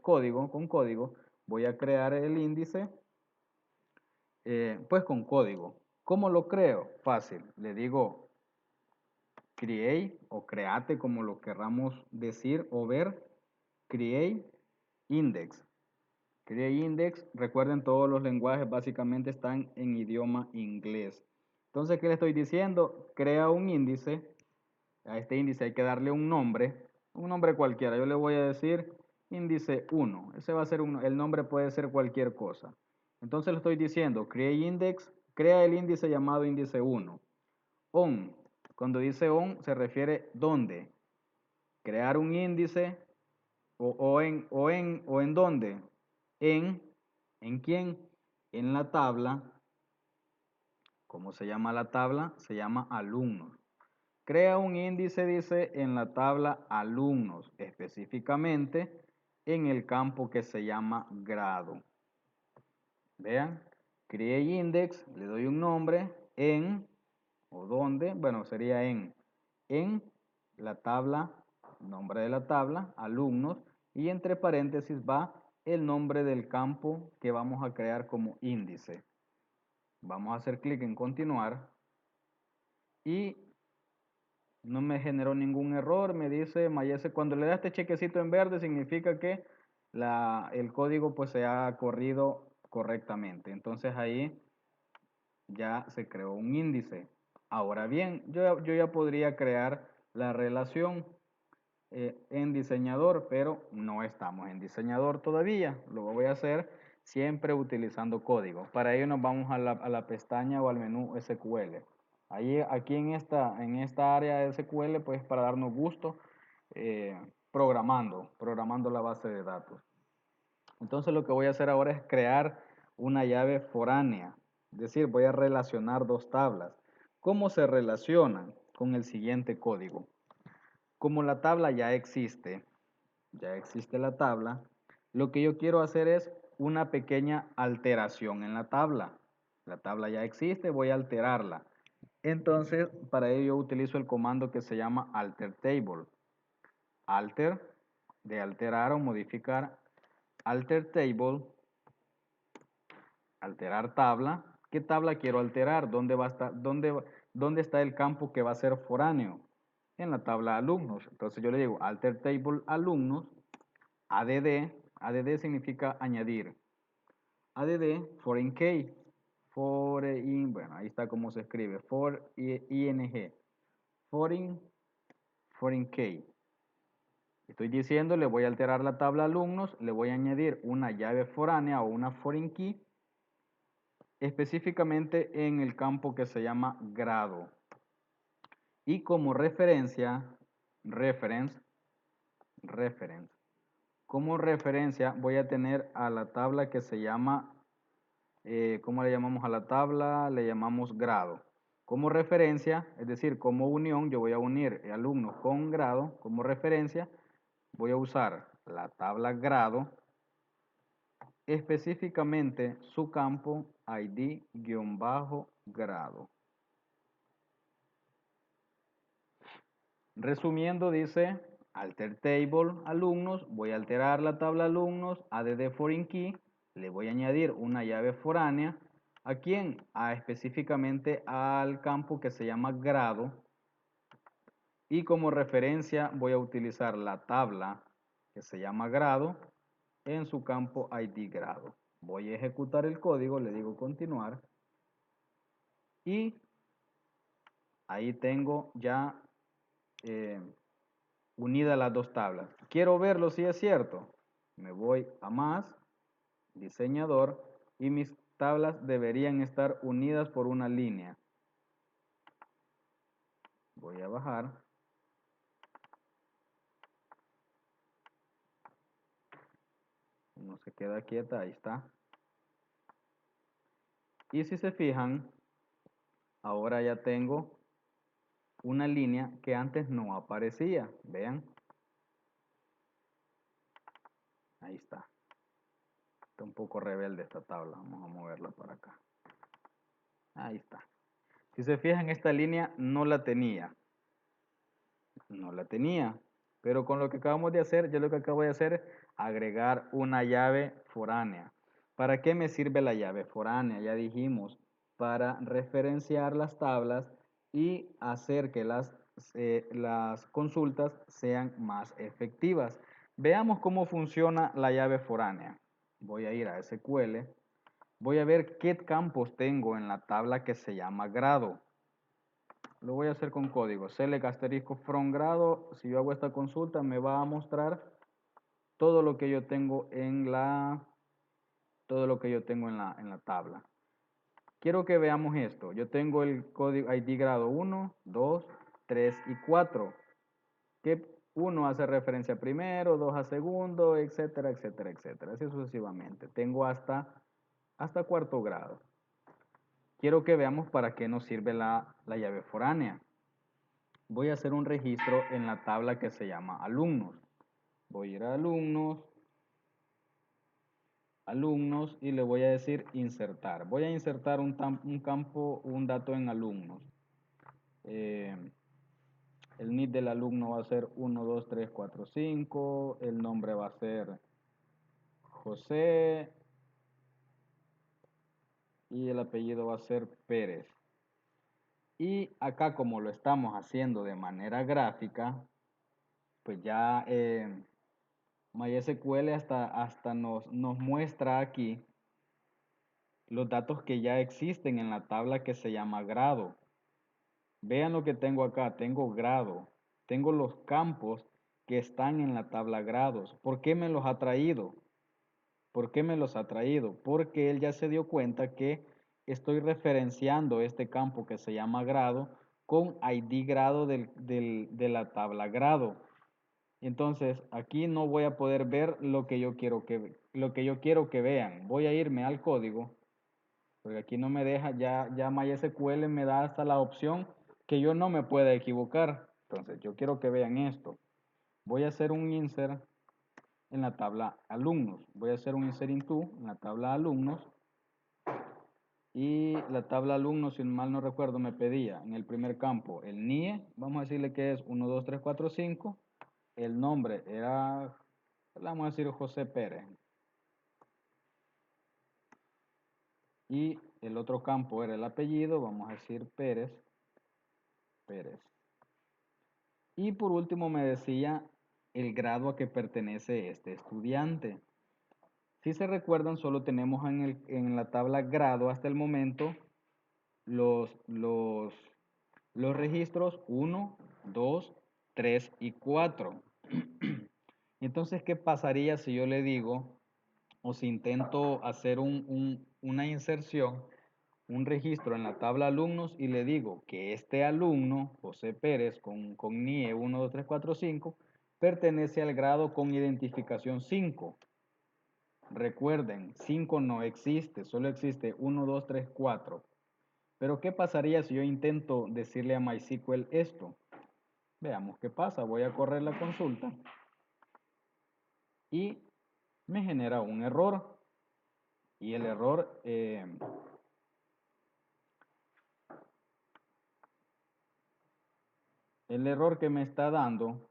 código, con código. Voy a crear el índice pues con código. ¿Cómo lo creo? Fácil. Le digo create o create como lo querramos decir o ver. Create index. Create index, recuerden todos los lenguajes básicamente están en idioma inglés. Entonces, ¿qué le estoy diciendo? Crea un índice. A este índice hay que darle un nombre cualquiera. Yo le voy a decir índice 1. Ese va a ser el nombre puede ser cualquier cosa. Entonces le estoy diciendo, create index, crea el índice llamado índice 1. On, cuando dice on se refiere dónde. Crear un índice o en dónde. ¿En quién? En la tabla. ¿Cómo se llama la tabla? Se llama alumnos. Crea un índice, dice, en la tabla alumnos, específicamente en el campo que se llama grado. Vean, create index, le doy un nombre en o donde, bueno, sería en la tabla, nombre de la tabla, alumnos, y entre paréntesis va el nombre del campo que vamos a crear como índice. Vamos a hacer clic en continuar y no me generó ningún error, me dice Mayese, cuando le da este chequecito en verde significa que el código pues se ha corrido correctamente. Entonces ahí ya se creó un índice. Ahora bien, yo ya podría crear la relación. en diseñador, pero no estamos en diseñador todavía. Lo voy a hacer siempre utilizando código. Para ello nos vamos a la pestaña o al menú SQL. Ahí, aquí en esta área de SQL, pues para darnos gusto, programando la base de datos. Entonces lo que voy a hacer ahora es crear una llave foránea. Es decir, voy a relacionar dos tablas. ¿Cómo se relacionan? Con el siguiente código. Como la tabla ya existe la tabla, lo que yo quiero hacer es una pequeña alteración en la tabla. La tabla ya existe, voy a alterarla. Entonces, para ello yo utilizo el comando que se llama alter table. Alter, de alterar o modificar, alter table, alterar tabla. ¿Qué tabla quiero alterar? ¿Dónde va a estar, dónde está el campo que va a ser foráneo? En la tabla alumnos. Entonces yo le digo alter table alumnos, add significa añadir. Add foreign key, bueno, ahí está como se escribe, ing, foreign key. Estoy diciendo, le voy a alterar la tabla alumnos, le voy a añadir una llave foránea o una foreign key, específicamente en el campo que se llama grado. Y como referencia, reference, como referencia voy a tener a la tabla que se llama, ¿cómo le llamamos a la tabla? Le llamamos grado. Como referencia, es decir, como unión, yo voy a unir alumnos con grado. Como referencia, voy a usar la tabla grado, específicamente su campo ID-grado. Resumiendo, dice alter table alumnos, voy a alterar la tabla alumnos, add foreign key, le voy a añadir una llave foránea. ¿A quién? Específicamente al campo que se llama grado. Y como referencia voy a utilizar la tabla que se llama grado en su campo ID grado. Voy a ejecutar el código, le digo continuar. Y ahí tengo ya unidas las dos tablas. Quiero verlo si es cierto. Me voy a más, diseñador, y mis tablas deberían estar unidas por una línea. Voy a bajar. No se queda quieta, ahí está. Y si se fijan, ahora ya tengo una línea que antes no aparecía. Vean. Ahí está. Está un poco rebelde esta tabla. Vamos a moverla para acá. Ahí está. Si se fijan, esta línea no la tenía. No la tenía. Pero con lo que acabamos de hacer, yo lo que acabo de hacer es agregar una llave foránea. ¿Para qué me sirve la llave foránea? Ya dijimos, para referenciar las tablas y hacer que las consultas sean más efectivas. Veamos cómo funciona la llave foránea. Voy a ir a SQL. Voy a ver qué campos tengo en la tabla que se llama grado. Lo voy a hacer con código. Select asterisco from grado. Si yo hago esta consulta, me va a mostrar todo lo que yo tengo en la, en la tabla. Quiero que veamos esto. Yo tengo el código ID grado 1, 2, 3 y 4. Que 1 hace referencia a primero, 2 a segundo, etcétera, etcétera, etcétera. Así sucesivamente. Tengo hasta cuarto grado. Quiero que veamos para qué nos sirve la llave foránea. Voy a hacer un registro en la tabla que se llama alumnos. Voy a ir a alumnos y le voy a decir insertar. Voy a insertar un campo, un dato en alumnos. El NID del alumno va a ser 1, 2, 3, 4, 5. El nombre va a ser José. Y el apellido va a ser Pérez. Y acá, como lo estamos haciendo de manera gráfica, pues ya MySQL hasta nos muestra aquí los datos que ya existen en la tabla que se llama grado. Vean lo que tengo acá, tengo grado, tengo los campos que están en la tabla grados. ¿Por qué me los ha traído? ¿Por qué me los ha traído? Porque él ya se dio cuenta que estoy referenciando este campo que se llama grado con ID grado de la tabla grado. Entonces, aquí no voy a poder ver lo que yo quiero que vean. Voy a irme al código, porque aquí no me deja, ya MySQL me da hasta la opción que yo no me pueda equivocar. Entonces, yo quiero que vean esto. Voy a hacer un insert en la tabla alumnos. Voy a hacer un insert into en la tabla alumnos. Y la tabla alumnos, si mal no recuerdo, me pedía en el primer campo el NIE. Vamos a decirle que es 1, 2, 3, 4, 5. El nombre era, vamos a decir José Pérez. Y el otro campo era el apellido, vamos a decir Pérez. Pérez. Y por último me decía el grado a que pertenece este estudiante. Si se recuerdan, solo tenemos en la tabla grado hasta el momento los registros 1, 2, 3 y 4. Entonces, ¿qué pasaría si yo le digo o si intento hacer una inserción, un registro en la tabla alumnos y le digo que este alumno, José Pérez, con NIE 1, 2, 3, 4, 5, pertenece al grado con identificación 5? Recuerden, 5 no existe, solo existe 1, 2, 3, 4. Pero ¿qué pasaría si yo intento decirle a MySQL esto? Veamos qué pasa. Voy a correr la consulta y me genera un error. Y el error, que me está dando,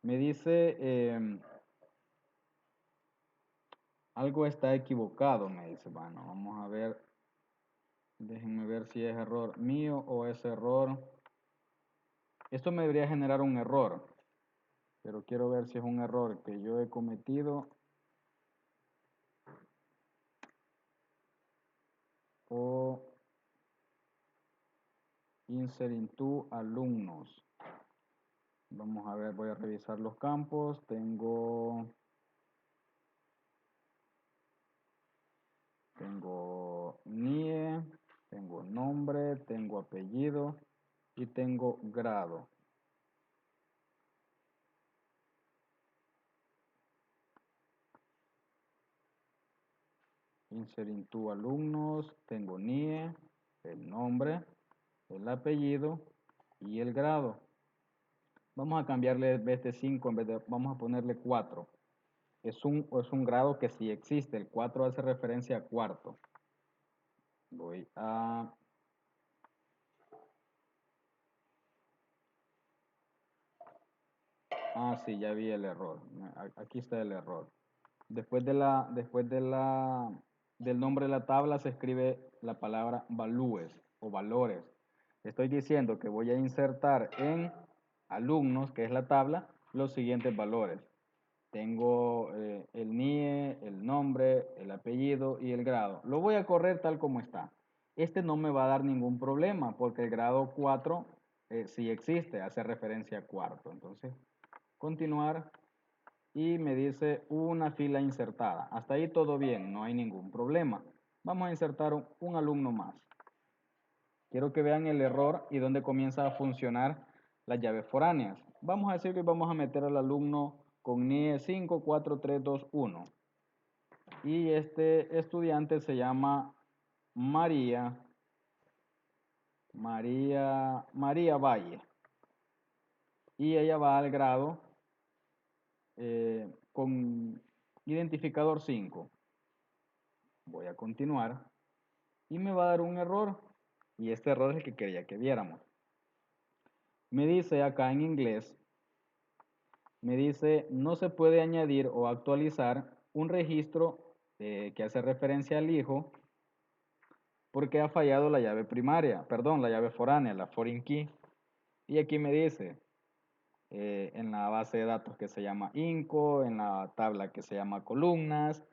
me dice algo está equivocado, me dice. Bueno, vamos a ver, déjenme ver si es error mío o es error. Esto me debería generar un error, pero quiero ver si es un error que yo he cometido o insert into alumnos. Vamos a ver, voy a revisar los campos. Tengo NIE, tengo nombre, tengo apellido y tengo grado. Insert into alumnos, tengo NIE, el nombre, el apellido y el grado. Vamos a cambiarle en vez de 5, vamos a ponerle 4. Es un grado que sí existe, el 4 hace referencia a cuarto. Voy a... Ah, sí, ya vi el error. Aquí está el error. Después del nombre de la tabla se escribe la palabra values o valores. Estoy diciendo que voy a insertar en alumnos, que es la tabla, los siguientes valores. Tengo el NIE, el nombre, el apellido y el grado. Lo voy a correr tal como está. Este no me va a dar ningún problema porque el grado 4 sí existe, hace referencia a cuarto. Entonces, continuar y me dice una fila insertada. Hasta ahí todo bien, no hay ningún problema. Vamos a insertar un alumno más. Quiero que vean el error y dónde comienza a funcionar las llaves foráneas. Vamos a decir que vamos a meter al alumno con NIE 54321. Y este estudiante se llama María Valle. Y ella va al grado con identificador 5. Voy a continuar y me va a dar un error. Y este error es el que quería que viéramos. Me dice acá en inglés, me dice no se puede añadir o actualizar un registro que hace referencia al hijo porque ha fallado la llave primaria, perdón, la llave foránea, la foreign key. Y aquí me dice, en la base de datos que se llama INCO, en la tabla que se llama columnas,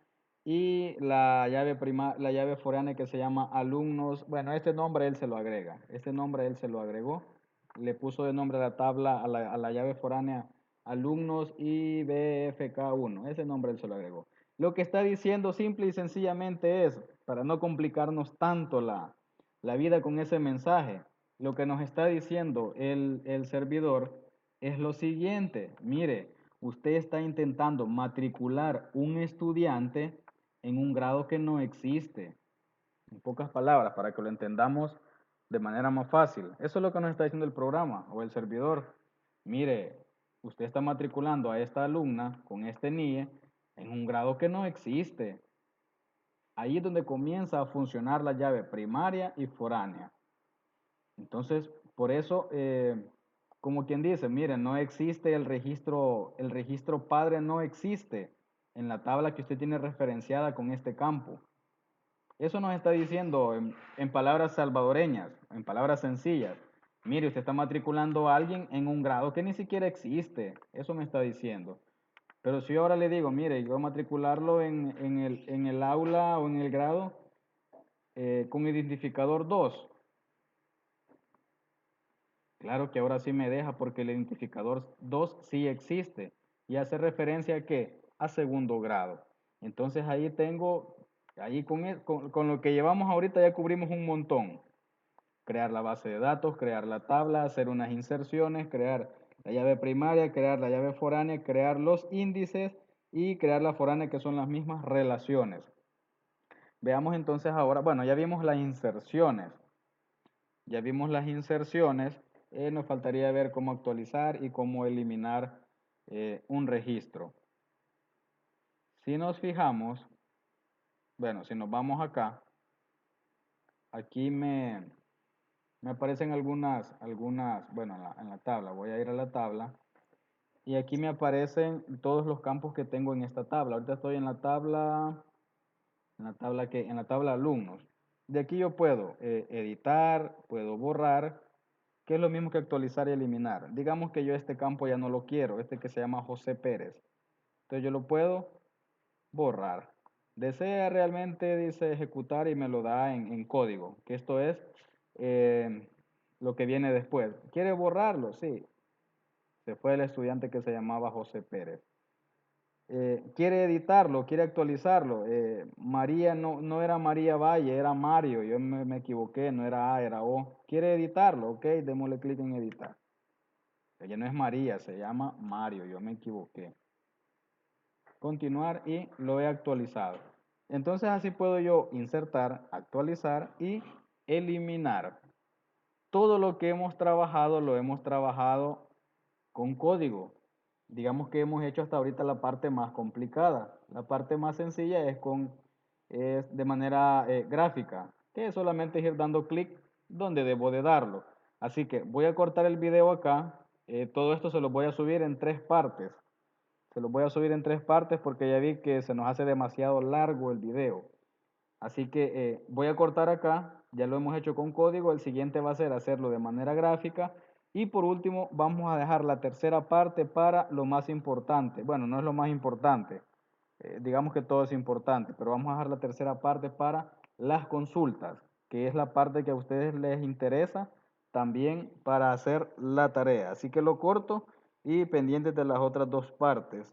Y la llave foránea que se llama alumnos, bueno, este nombre él se lo agrega, este nombre él se lo agregó, le puso de nombre a la tabla, a la llave foránea alumnos IBFK1, ese nombre él se lo agregó. Lo que está diciendo simple y sencillamente es, para no complicarnos tanto la vida con ese mensaje, lo que nos está diciendo el servidor es lo siguiente, mire, usted está intentando matricular un estudiante en un grado que no existe. En pocas palabras, para que lo entendamos de manera más fácil. Eso es lo que nos está diciendo el programa o el servidor. Mire, usted está matriculando a esta alumna con este NIE en un grado que no existe. Ahí es donde comienza a funcionar la llave primaria y foránea. Entonces, por eso, como quien dice, miren, no existe el registro padre no existe en la tabla que usted tiene referenciada con este campo. Eso nos está diciendo en palabras salvadoreñas, en palabras sencillas. Mire, usted está matriculando a alguien en un grado que ni siquiera existe. Eso me está diciendo. Pero si yo ahora le digo, mire, yo voy a matricularlo en el aula o en el grado con identificador 2. Claro que ahora sí me deja porque el identificador 2 sí existe y hace referencia a qué? A segundo grado. Entonces ahí tengo, ahí con lo que llevamos ahorita ya cubrimos un montón. Crear la base de datos, crear la tabla, hacer unas inserciones, crear la llave primaria, crear la llave foránea, crear los índices y crear la foránea que son las mismas relaciones. Veamos entonces ahora, bueno, ya vimos las inserciones. Ya vimos las inserciones, nos faltaría ver cómo actualizar y cómo eliminar un registro. Si nos fijamos, bueno, si nos vamos acá, aquí me aparecen bueno, en la tabla, voy a ir a la tabla, y aquí me aparecen todos los campos que tengo en esta tabla. Ahorita estoy en la tabla alumnos. De aquí yo puedo editar, puedo borrar, que es lo mismo que actualizar y eliminar. Digamos que yo este campo ya no lo quiero, este que se llama José Pérez. Entonces yo lo puedo borrar. Desea realmente, dice ejecutar y me lo da en código, que esto es eh, lo que viene después. ¿Quiere borrarlo? Sí. Se fue el estudiante que se llamaba José Pérez. Quiere editarlo, quiere actualizarlo. María no era María Valle, era Mario. Yo me equivoqué, no era A, era O. Quiere editarlo, ok, démosle clic en editar. Ella no es María, se llama Mario, yo me equivoqué. Continuar y lo he actualizado. Entonces así puedo yo insertar, actualizar y eliminar. Todo lo que hemos trabajado lo hemos trabajado con código. Digamos que hemos hecho hasta ahorita la parte más complicada. La parte más sencilla es de manera gráfica, que solamente es ir dando clic donde debo de darlo. Así que voy a cortar el video acá. Todo esto se lo voy a subir en 3 partes. Se los voy a subir en 3 partes porque ya vi que se nos hace demasiado largo el video. Así que voy a cortar acá, ya lo hemos hecho con código, el siguiente va a ser hacerlo de manera gráfica y por último vamos a dejar la tercera parte para lo más importante. Bueno, no es lo más importante, digamos que todo es importante, pero vamos a dejar la tercera parte para las consultas, que es la parte que a ustedes les interesa también para hacer la tarea. Así que lo corto y pendientes de las otras 2 partes.